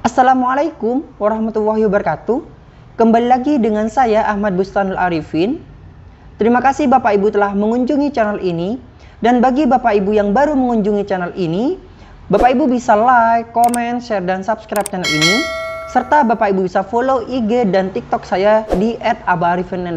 Assalamualaikum warahmatullahi wabarakatuh. Kembali lagi dengan saya Ahmad Bustanul Arifin. Terima kasih Bapak Ibu telah mengunjungi channel ini. Dan bagi Bapak Ibu yang baru mengunjungi channel ini, Bapak Ibu bisa like, comment, share, dan subscribe channel ini. Serta Bapak Ibu bisa follow IG dan TikTok saya di @abaarifin_.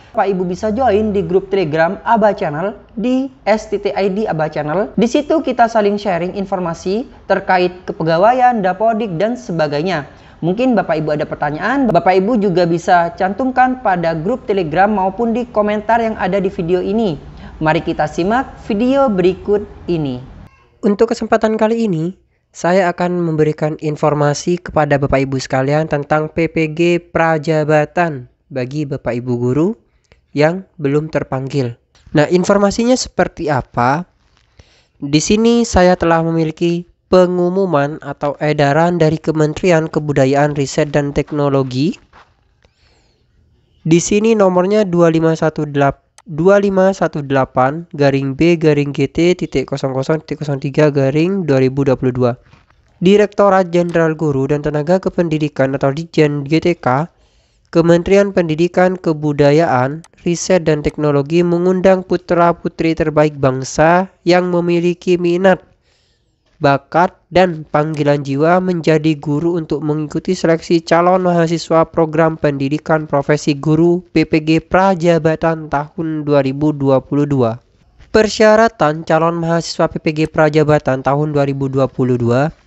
Bapak Ibu bisa join di grup Telegram Aba Channel di @id Aba Channel. Di situ kita saling sharing informasi terkait kepegawaian, dapodik, dan sebagainya. Mungkin Bapak Ibu ada pertanyaan, Bapak Ibu juga bisa cantumkan pada grup Telegram maupun di komentar yang ada di video ini. Mari kita simak video berikut ini. Untuk kesempatan kali ini, saya akan memberikan informasi kepada Bapak Ibu sekalian tentang PPG Prajabatan bagi Bapak Ibu guru yang belum terpanggil. Nah, informasinya seperti apa? Di sini saya telah memiliki pengumuman atau edaran dari Kementerian Kebudayaan Riset dan Teknologi. Di sini nomornya 2518-B-GT.00.03/2022. Direktorat Jenderal Guru dan Tenaga Kependidikan atau Ditjen GTK, Kementerian Pendidikan, Kebudayaan, Riset dan Teknologi mengundang putra-putri terbaik bangsa yang memiliki minat, bakat, dan panggilan jiwa menjadi guru untuk mengikuti seleksi calon mahasiswa program pendidikan profesi guru PPG Prajabatan tahun 2022. Persyaratan calon mahasiswa PPG Prajabatan tahun 2022.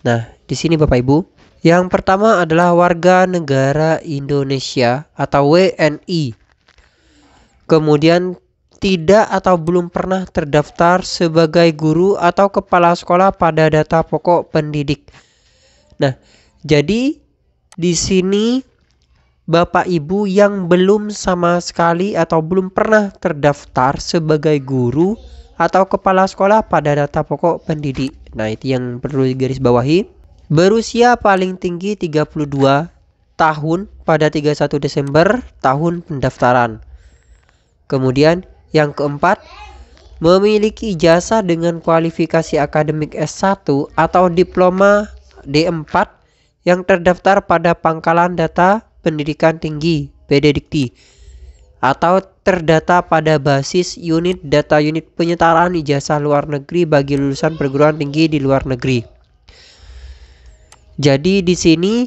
Nah, di sini Bapak Ibu, yang pertama adalah warga negara Indonesia atau WNI. Kemudian tidak atau belum pernah terdaftar sebagai guru atau kepala sekolah pada data pokok pendidik. Nah, jadi di sini Bapak Ibu yang belum sama sekali atau belum pernah terdaftar sebagai guru atau kepala sekolah pada data pokok pendidik. Nah, itu yang perlu digarisbawahi. Berusia paling tinggi 32 tahun pada 31 Desember tahun pendaftaran. Kemudian yang keempat, memiliki ijazah dengan kualifikasi akademik S1 atau diploma D4 yang terdaftar pada Pangkalan Data Pendidikan Tinggi PD Dikti atau terdata pada basis unit data unit penyetaraan ijazah luar negeri bagi lulusan perguruan tinggi di luar negeri. Jadi di sini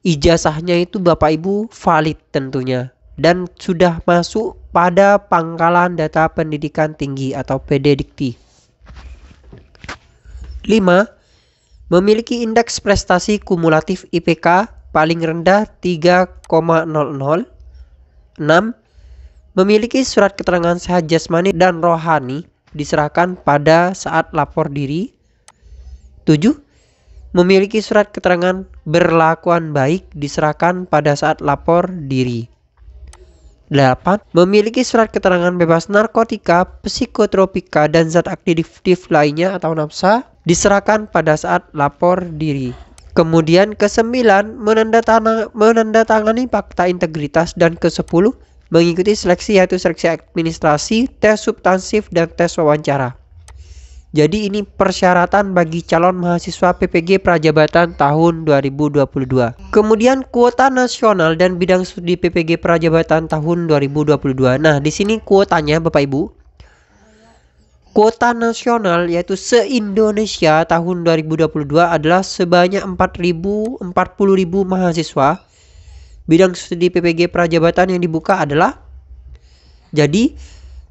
ijazahnya itu Bapak Ibu valid tentunya dan sudah masuk pada Pangkalan Data Pendidikan Tinggi atau PD Dikti. 5. Memiliki indeks prestasi kumulatif IPK paling rendah 3,00. 6. Memiliki surat keterangan sehat jasmani dan rohani diserahkan pada saat lapor diri. 7. Memiliki surat keterangan berlakuan baik diserahkan pada saat lapor diri. 8. Memiliki surat keterangan bebas narkotika, psikotropika, dan zat aktif lainnya atau NAPSA diserahkan pada saat lapor diri. Kemudian ke-9, menandatangani fakta integritas, dan ke-10, mengikuti seleksi yaitu seleksi administrasi, tes substansif, dan tes wawancara. Jadi ini persyaratan bagi calon mahasiswa PPG Prajabatan tahun 2022. Kemudian kuota nasional dan bidang studi PPG Prajabatan tahun 2022. Nah, di sini kuotanya Bapak Ibu. Kuota nasional yaitu se-Indonesia tahun 2022 adalah sebanyak 40.000 mahasiswa. Bidang studi PPG Prajabatan yang dibuka adalah, jadi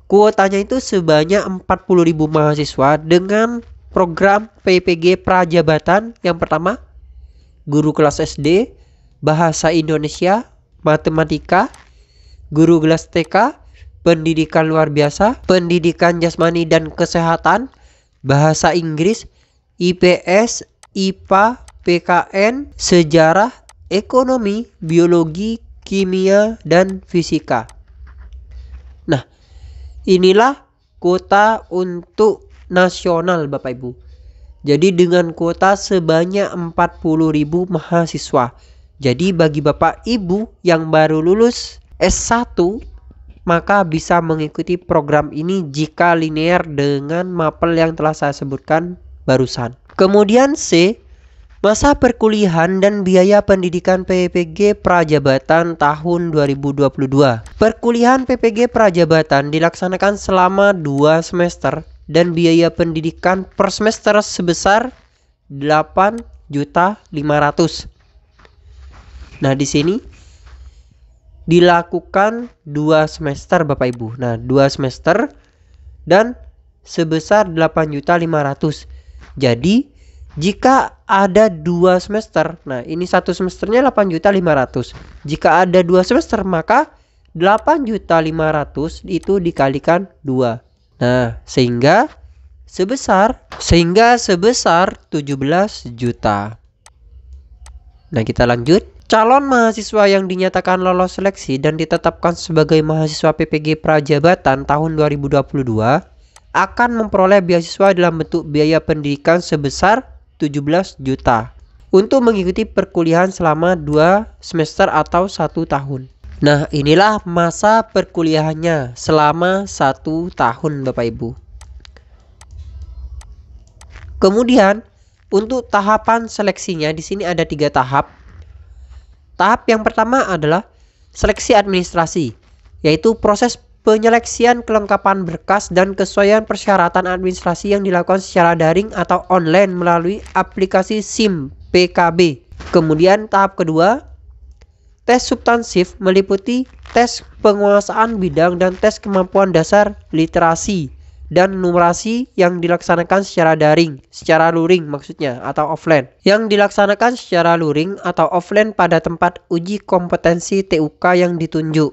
kuotanya itu sebanyak 40.000 mahasiswa dengan program PPG Prajabatan. Yang pertama, guru kelas SD, bahasa Indonesia, matematika, guru kelas TK, pendidikan luar biasa, pendidikan jasmani dan kesehatan, bahasa Inggris, IPS, IPA, PKN, sejarah, ekonomi, biologi, kimia, dan fisika. Nah, inilah kuota untuk nasional Bapak Ibu. Jadi dengan kuota sebanyak 40.000 mahasiswa. Jadi bagi Bapak Ibu yang baru lulus S1, maka bisa mengikuti program ini jika linear dengan mapel yang telah saya sebutkan barusan. Kemudian C, masa perkuliahan dan biaya pendidikan PPG Prajabatan tahun 2022. Perkuliahan PPG Prajabatan dilaksanakan selama 2 semester dan biaya pendidikan per semester sebesar 8.500.000. Nah, di sini dilakukan 2 semester Bapak Ibu. Nah, 2 semester dan sebesar 8.500.000. Jadi, jika ada 2 semester, nah ini satu semesternya 8.500.000. Jika ada 2 semester, maka 8.500.000 itu dikalikan 2. Nah, sehingga sebesar 17 juta. Nah, kita lanjut. Calon mahasiswa yang dinyatakan lolos seleksi dan ditetapkan sebagai mahasiswa PPG Prajabatan tahun 2022 akan memperoleh beasiswa dalam bentuk biaya pendidikan sebesar 17 juta untuk mengikuti perkuliahan selama 2 semester atau 1 tahun. Nah, inilah masa perkuliahannya selama 1 tahun Bapak Ibu. Kemudian untuk tahapan seleksinya di sini ada 3 tahap. Tahap yang pertama adalah seleksi administrasi, yaitu proses penyeleksian kelengkapan berkas dan kesesuaian persyaratan administrasi yang dilakukan secara daring atau online melalui aplikasi SIM PKB. Kemudian tahap kedua, tes substansif meliputi tes penguasaan bidang dan tes kemampuan dasar literasi dan numerasi yang dilaksanakan secara luring maksudnya atau offline. Yang dilaksanakan secara luring atau offline pada tempat uji kompetensi TUK yang ditunjuk.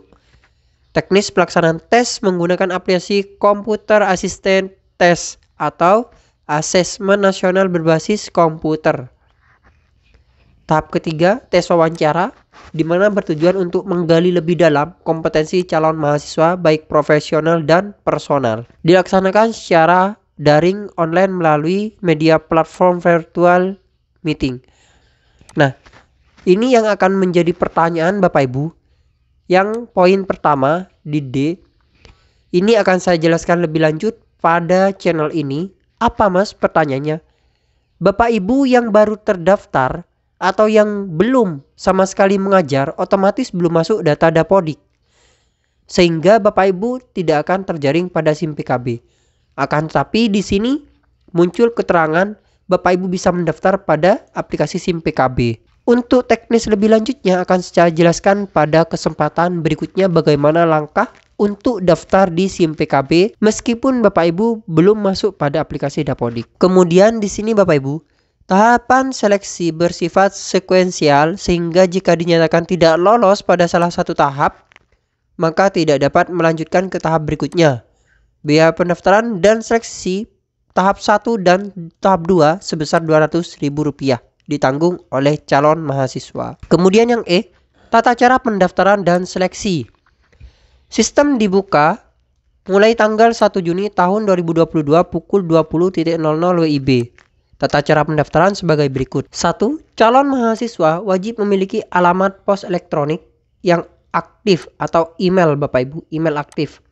Teknis pelaksanaan tes menggunakan aplikasi Computer Assisted Test atau Asesmen Nasional Berbasis Komputer. Tahap ketiga, tes wawancara, di mana bertujuan untuk menggali lebih dalam kompetensi calon mahasiswa baik profesional dan personal. Dilaksanakan secara daring online melalui media platform virtual meeting. Nah, ini yang akan menjadi pertanyaan Bapak Ibu. Yang poin pertama di D, ini akan saya jelaskan lebih lanjut pada channel ini. Apa Mas pertanyaannya? Bapak Ibu yang baru terdaftar atau yang belum sama sekali mengajar otomatis belum masuk data Dapodik, sehingga Bapak Ibu tidak akan terjaring pada SIM PKB. Akan tetapi di sini muncul keterangan Bapak Ibu bisa mendaftar pada aplikasi SIM PKB. Untuk teknis lebih lanjutnya akan saya jelaskan pada kesempatan berikutnya bagaimana langkah untuk daftar di SIM PKB meskipun Bapak Ibu belum masuk pada aplikasi Dapodik. Kemudian di sini Bapak Ibu, tahapan seleksi bersifat sekuensial sehingga jika dinyatakan tidak lolos pada salah satu tahap, maka tidak dapat melanjutkan ke tahap berikutnya. Biaya pendaftaran dan seleksi tahap 1 dan tahap 2 sebesar Rp200.000 ditanggung oleh calon mahasiswa. Kemudian yang E, tata cara pendaftaran dan seleksi. Sistem dibuka mulai tanggal 1 Juni tahun 2022 pukul 20.00 WIB. Tata cara pendaftaran sebagai berikut. 1. Calon mahasiswa wajib memiliki alamat pos elektronik yang aktif atau email Bapak Ibu, email aktif.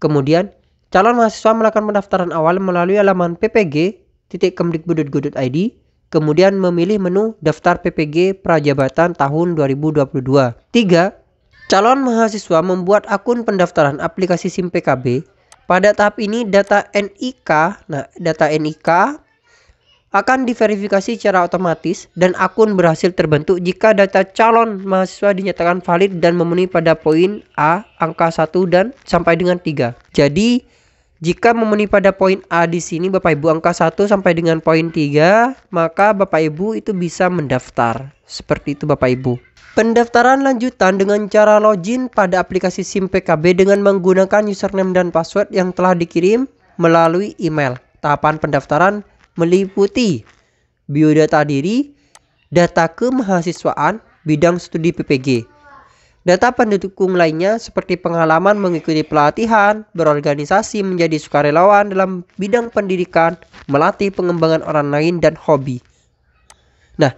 Kemudian, calon mahasiswa melakukan pendaftaran awal melalui halaman ppg.kemdikbud.go.id, kemudian memilih menu daftar PPG Prajabatan tahun 2022. 3. Calon mahasiswa membuat akun pendaftaran aplikasi SIM PKB. Pada tahap ini data NIK, data NIK akan diverifikasi secara otomatis dan akun berhasil terbentuk jika data calon mahasiswa dinyatakan valid dan memenuhi pada poin A, angka 1 dan sampai dengan 3. Jadi, jika memenuhi pada poin A di sini Bapak Ibu angka 1 sampai dengan poin 3, maka Bapak Ibu itu bisa mendaftar. Seperti itu Bapak Ibu. Pendaftaran lanjutan dengan cara login pada aplikasi SIM PKB dengan menggunakan username dan password yang telah dikirim melalui email. Tahapan pendaftaran meliputi biodata diri, data kemahasiswaan, bidang studi PPG. Data pendukung lainnya seperti pengalaman mengikuti pelatihan, berorganisasi menjadi sukarelawan dalam bidang pendidikan, melatih pengembangan orang lain, dan hobi. Nah,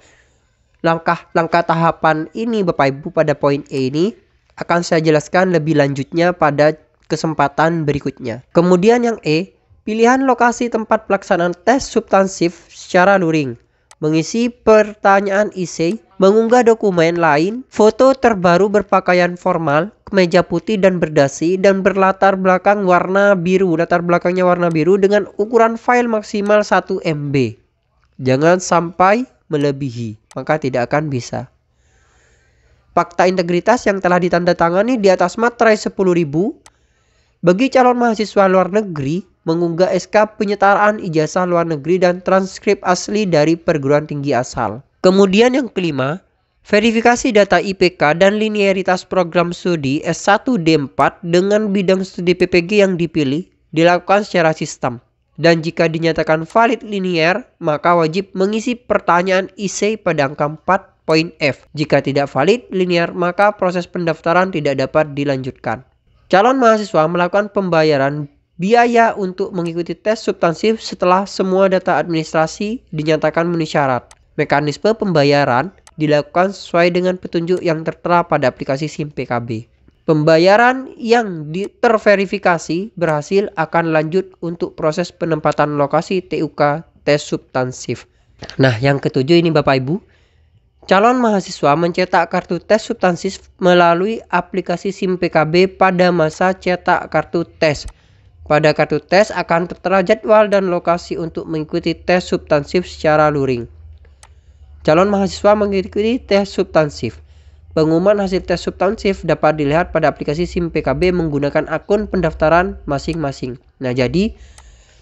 langkah-langkah tahapan ini Bapak Ibu pada poin E ini Akan saya jelaskan lebih lanjutnya pada kesempatan berikutnya. Kemudian yang E, pilihan lokasi tempat pelaksanaan tes substansif secara luring. Mengisi pertanyaan essay, mengunggah dokumen lain, foto terbaru berpakaian formal, kemeja putih dan berdasi, dan berlatar belakang warna biru. Latar belakangnya warna biru dengan ukuran file maksimal 1 MB. Jangan sampai melebihi, maka tidak akan bisa. Fakta integritas yang telah ditandatangani di atas materai 10.000. Bagi calon mahasiswa luar negeri, mengunggah SK penyetaraan ijazah luar negeri dan transkrip asli dari perguruan tinggi asal. Kemudian yang kelima, verifikasi data IPK dan linearitas program studi S1 D4 dengan bidang studi PPG yang dipilih dilakukan secara sistem. Dan jika dinyatakan valid linear, maka wajib mengisi pertanyaan essay pada angka 4 poin F. Jika tidak valid linear, maka proses pendaftaran tidak dapat dilanjutkan. Calon mahasiswa melakukan pembayaran biaya untuk mengikuti tes substansif setelah semua data administrasi dinyatakan memenuhi syarat. Mekanisme pembayaran dilakukan sesuai dengan petunjuk yang tertera pada aplikasi SIM PKB. Pembayaran yang terverifikasi berhasil akan lanjut untuk proses penempatan lokasi TUK tes substansif. Nah, yang ketujuh ini Bapak Ibu. Calon mahasiswa mencetak kartu tes substansif melalui aplikasi SIM PKB pada masa cetak kartu tes. Pada kartu tes akan tertera jadwal dan lokasi untuk mengikuti tes substansif secara luring. Calon mahasiswa mengikuti tes substansif. Pengumuman hasil tes substansif dapat dilihat pada aplikasi SIM PKB menggunakan akun pendaftaran masing-masing. Nah, jadi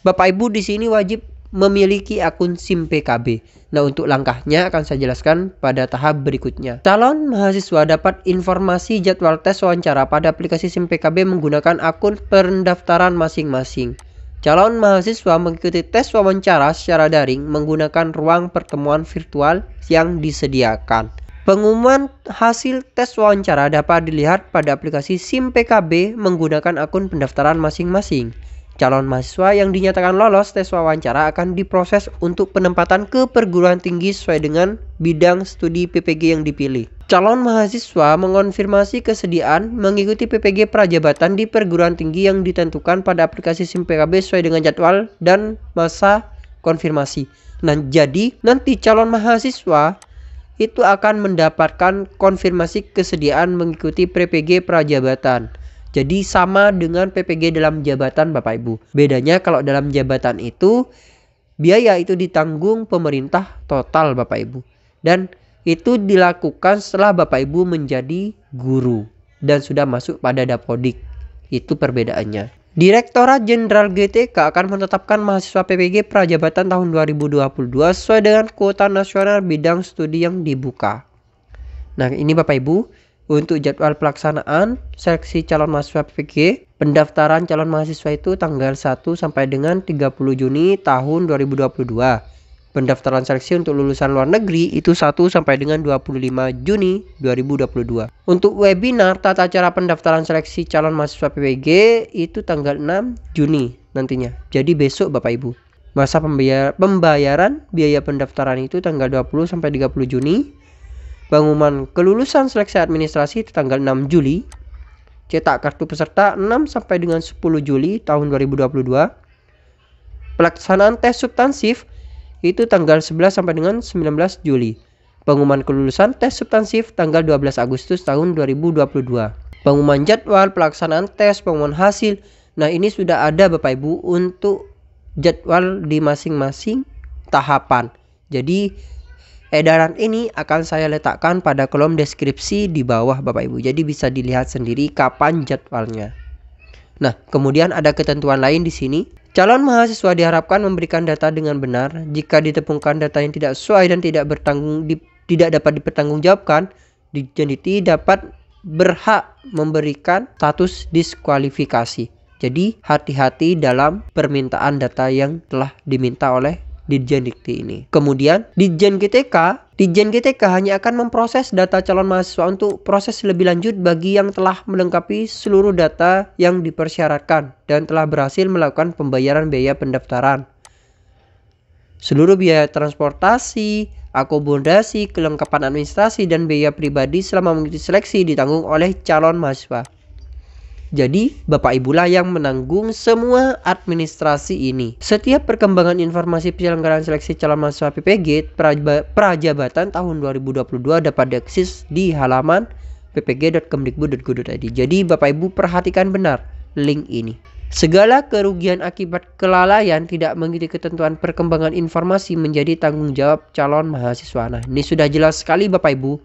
Bapak Ibu di sini wajib memiliki akun SIM PKB. Nah, untuk langkahnya akan saya jelaskan pada tahap berikutnya. Calon mahasiswa dapat informasi jadwal tes wawancara pada aplikasi SIM PKB menggunakan akun pendaftaran masing-masing. Calon mahasiswa mengikuti tes wawancara secara daring menggunakan ruang pertemuan virtual yang disediakan. Pengumuman hasil tes wawancara dapat dilihat pada aplikasi SIM PKB menggunakan akun pendaftaran masing-masing. Calon mahasiswa yang dinyatakan lolos tes wawancara akan diproses untuk penempatan ke perguruan tinggi sesuai dengan bidang studi PPG yang dipilih. Calon mahasiswa mengonfirmasi kesediaan mengikuti PPG prajabatan di perguruan tinggi yang ditentukan pada aplikasi SIM PKB sesuai dengan jadwal dan masa konfirmasi. Nah, jadi nanti calon mahasiswa itu akan mendapatkan konfirmasi kesediaan mengikuti PPG prajabatan. Jadi sama dengan PPG dalam jabatan Bapak Ibu. Bedanya kalau dalam jabatan itu biaya itu ditanggung pemerintah total Bapak Ibu. Dan itu dilakukan setelah Bapak Ibu menjadi guru dan sudah masuk pada Dapodik. Itu perbedaannya. Direktorat Jenderal GTK akan menetapkan mahasiswa PPG prajabatan tahun 2022 sesuai dengan kuota nasional bidang studi yang dibuka. Nah, ini Bapak Ibu. Untuk jadwal pelaksanaan seleksi calon mahasiswa PPG, pendaftaran calon mahasiswa itu tanggal 1 sampai dengan 30 Juni tahun 2022. Pendaftaran seleksi untuk lulusan luar negeri itu 1 sampai dengan 25 Juni 2022. Untuk webinar tata cara pendaftaran seleksi calon mahasiswa PPG itu tanggal 6 Juni nantinya. Jadi besok Bapak Ibu. Masa pembayaran biaya pendaftaran itu tanggal 20 sampai 30 Juni. Pengumuman kelulusan seleksi administrasi itu tanggal 6 Juli. Cetak kartu peserta 6 sampai dengan 10 Juli tahun 2022. Pelaksanaan tes substansif itu tanggal 11 sampai dengan 19 Juli. Pengumuman kelulusan tes substansif tanggal 12 Agustus tahun 2022. Pengumuman jadwal pelaksanaan tes, pengumuman hasil. Nah, ini sudah ada Bapak Ibu untuk jadwal di masing-masing tahapan. Jadi edaran ini akan saya letakkan pada kolom deskripsi di bawah Bapak Ibu. Jadi bisa dilihat sendiri kapan jadwalnya. Nah, kemudian ada ketentuan lain di sini. Calon mahasiswa diharapkan memberikan data dengan benar. Jika ditemukan data yang tidak sesuai dan tidak dapat dipertanggungjawabkan, Ditjen dapat berhak memberikan status diskualifikasi. Jadi hati-hati dalam permintaan data yang telah diminta oleh Ditjen Dikti ini. Kemudian Ditjen GTK hanya akan memproses data calon mahasiswa untuk proses lebih lanjut bagi yang telah melengkapi seluruh data yang dipersyaratkan dan telah berhasil melakukan pembayaran biaya pendaftaran. Seluruh biaya transportasi, Akomodasi, kelengkapan administrasi, dan biaya pribadi selama mengikuti seleksi ditanggung oleh calon mahasiswa. Jadi, Bapak Ibu lah yang menanggung semua administrasi ini. Setiap perkembangan informasi penyelenggaraan seleksi calon mahasiswa PPG Prajabatan tahun 2022 dapat diakses di halaman ppg.kemdikbud.go.id. Jadi, Bapak Ibu perhatikan benar link ini. Segala kerugian akibat kelalaian tidak mengikuti ketentuan perkembangan informasi menjadi tanggung jawab calon mahasiswa. Nah, ini sudah jelas sekali Bapak Ibu.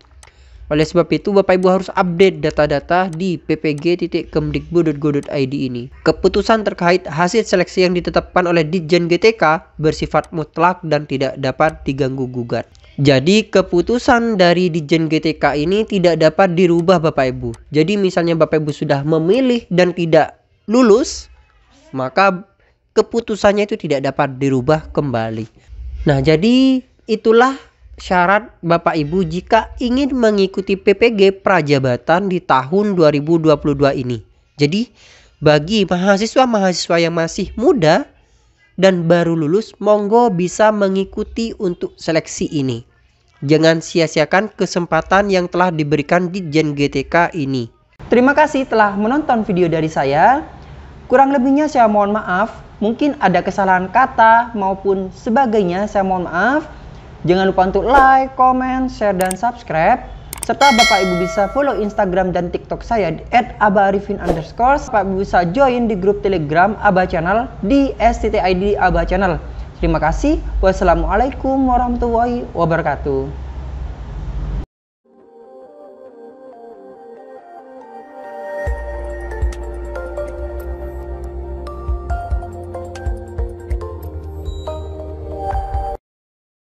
Oleh sebab itu, Bapak Ibu harus update data-data di ppg.kemdikbud.go.id ini. Keputusan terkait hasil seleksi yang ditetapkan oleh Ditjen GTK bersifat mutlak dan tidak dapat diganggu gugat. Jadi, keputusan dari Ditjen GTK ini tidak dapat dirubah Bapak Ibu. Jadi, misalnya Bapak Ibu sudah memilih dan tidak lulus, maka keputusannya itu tidak dapat dirubah kembali. Nah, jadi itulah syarat Bapak Ibu jika ingin mengikuti PPG Prajabatan di tahun 2022 ini. Jadi, bagi mahasiswa-mahasiswa yang masih muda dan baru lulus, monggo bisa mengikuti untuk seleksi ini. Jangan sia-siakan kesempatan yang telah diberikan Ditjen GTK ini. Terima kasih telah menonton video dari saya. Kurang lebihnya saya mohon maaf, mungkin ada kesalahan kata maupun sebagainya, saya mohon maaf. Jangan lupa untuk like, comment, share, dan subscribe. Serta Bapak Ibu bisa follow Instagram dan TikTok saya di @abaarifin_. Bapak Ibu bisa join di grup Telegram Aba Channel di @id Aba Channel. Terima kasih. Wassalamualaikum warahmatullahi wabarakatuh.